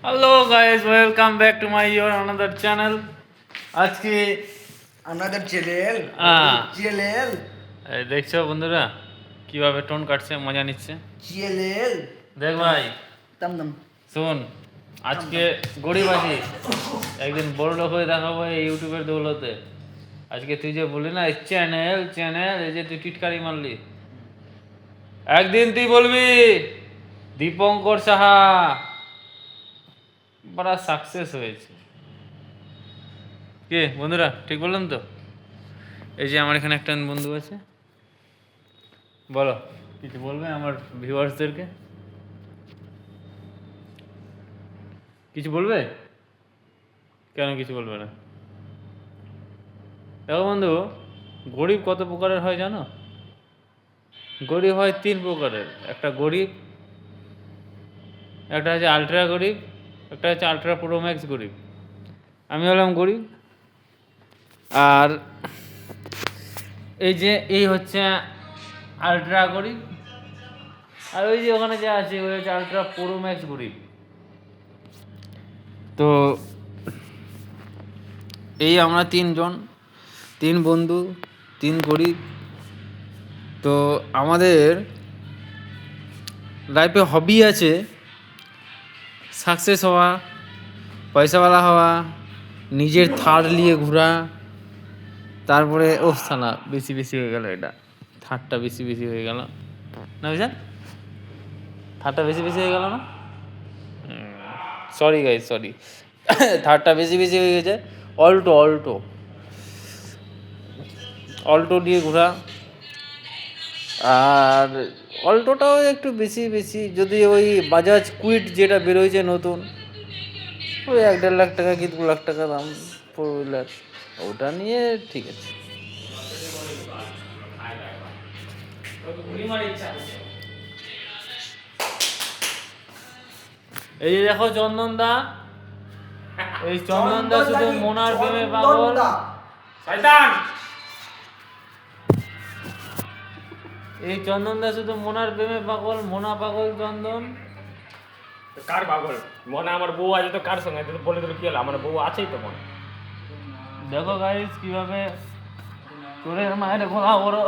Hello guys, welcome back to my your another channel. আজকে another channel channel দেখছো বন্ধুরা কিভাবে টোন কাটছে, মজা নিচ্ছে। চ্যানেল দেখ ভাই, দম দম শোন, আজকে গরিব আছি, একদিন বড় লোক হয়ে দেখাবো এই ইউটিউবের দৌলতে। আজকে তুই যে বললি না চ্যানেল চ্যানেল, এই যে তুই টিটকারি মারলি, একদিন তুই বলবি দীপঙ্কর সাহা বড় সাকসেস হয়েছে। কে বন্ধুরা, ঠিক বললাম তো? এই যে আমার এখানে একটা বন্ধু আছে, বলো কিছু বলবে আমার ভিউয়ার্সদেরকে? কিছু বলবে? কেন কিছু বলবে না? দেখো বন্ধু, গরিব কত প্রকারের হয় জানো? গরিব হয় তিন প্রকারের। একটা গরিব, একটা হচ্ছে আলট্রা গরিব, একটা হচ্ছে আলট্রা প্রো ম্যাক্স গরিব। আমি হলাম গরিব। আর এই হচ্ছে আলট্রা গরিব, আর ওই যে ওখানে যে আছে ওই হচ্ছে আলট্রা প্রো ম্যাক্স গরিব। তো এই আমরা তিনজন, তিন বন্ধু, তিন গরিব। তো আমাদের লাইফে হবি আছে সাকসেস হওয়া, পয়সাওয়ালা হওয়া, নিজের থার নিয়ে ঘোরা। তারপরে ও সালা বেশি বেশি হয়ে গেল, এটা থারটা বেশি বেশি হয়ে গেল না বুঝলেন? থারটা বেশি বেশি হয়ে গেল না? Sorry guys, sorry. থারটা বেশি বেশি হয়ে গেছে। অল্টো অল্টো অল্টো দিয়ে ঘোরা। আর অল্টোটাও একটু বেশি বেশি, যদি ওই বাজাজ কুইট যেটা বেরোয়েছে নতুন, ওই 1-1.5 লাখ টাকা কি 2 লাখ টাকা দাম ফোর হুইলার, ওটা নিয়ে ঠিক আছে। এই যে দেখো চন্দন দা, এই চন্দন দা শুধু মোনার প্রেমে পাগল। শয়তান! এই চন্দন দা শুধু মোনার প্রেমে পাগল, মোনা পাগল চন্দন। কার পাগল? মনে আমার বউ আছে তো, কার সঙ্গে বলে দিল কি হলো? আমার বউ আছেই তো মনে। দেখো গাইস কিভাবে চোরের মায়ের ঘোড়া বড়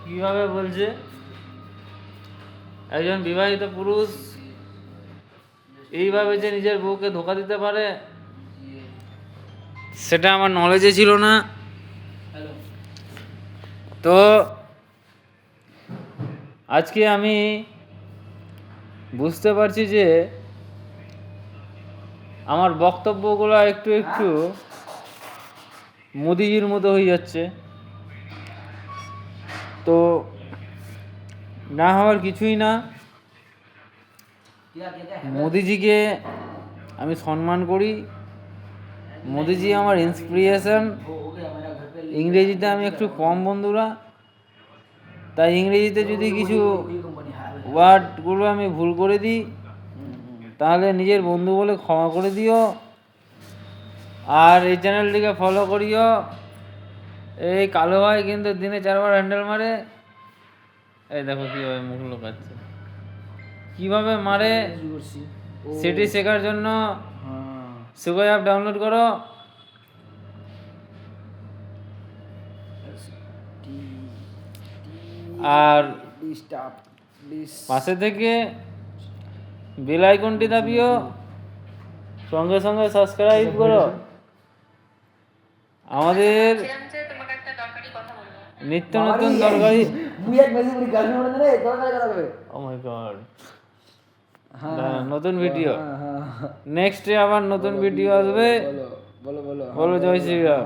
কিভাবে বলছে। একজন বিবাহিত পুরুষ এইভাবে যে নিজের বউকে ধোকা দিতে পারে, সেটা আমার নলেজে ছিল না। তো আজকে আমি বুঝতে পারছি যে আমার বক্তব্যগুলো একটু একটু মোদিজির মতো হয়ে যাচ্ছে। তো না হওয়ার কিছুই না। মোদিজিকে আমি সম্মান করি, মোদিজি আমার ইন্সপিরেশন। ইংরেজিতে আমি একটু কম বন্ধুরা, তাই ইংরেজিতে যদি কিছু ওয়ার্ডগুলো আমি ভুল করে দিই তাহলে নিজের বন্ধু বলে ক্ষমা করে দিও। আর এই চ্যানেলটিকে ফলো করিও। এই কালো ভাই কিন্তু দিনে 4বার হ্যান্ডেল মারে। এই দেখো কীভাবে মুখ লোকাচ্ছে, কীভাবে মারে সেটি শেখার জন্য সুগো অ্যাপ ডাউনলোড করো। আর পাশে থেকে বেল আইকনটি দাবিও, সঙ্গে সঙ্গে সাবস্ক্রাইব করো। আমাদের নিত্য নতুন দরকারি, ও মাই গড, নতুন ভিডিও নেক্সটে আবার নতুন ভিডিও আসবে। বলো জয় শ্রীরাম,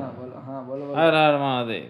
হর হর মহাদেব।